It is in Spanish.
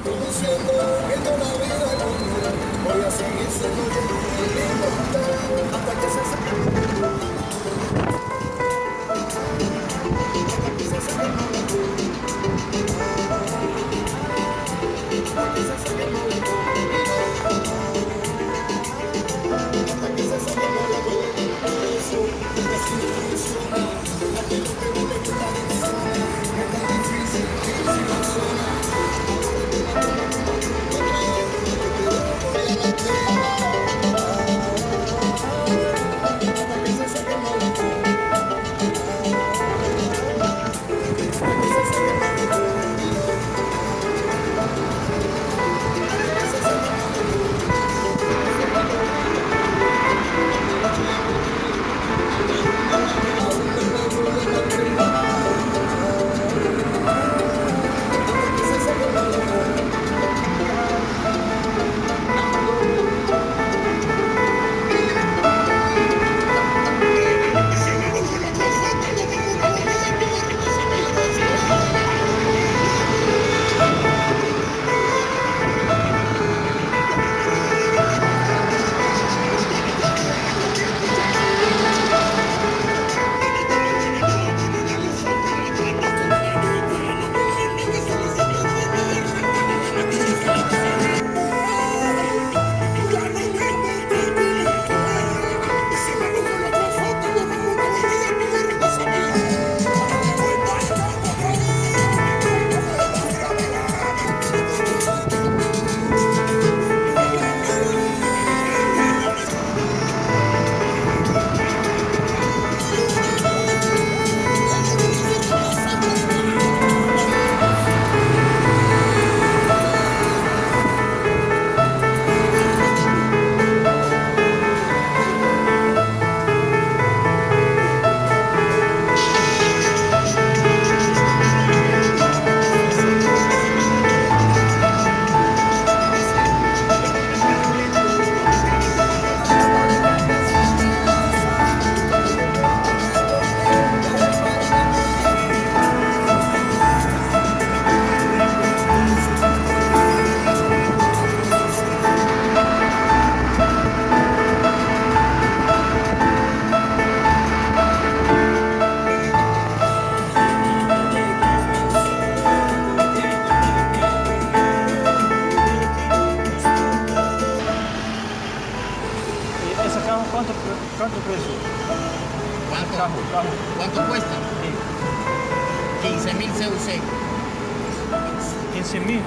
Como siento viendo la vida conmigo, voy a seguir siendo yo el mismo hasta que se seque, hasta que se seque el momento, hasta que se seque el momento, hasta que se seque el momento. Eso así no funciona, porque lo que no me gusta de zona, es tan difícil que si funciona. ¿Esa caja cuánto precio? ¿Cuánto, Cajo. ¿Cuánto cuesta? Sí. 15.000 CUC. 15.000.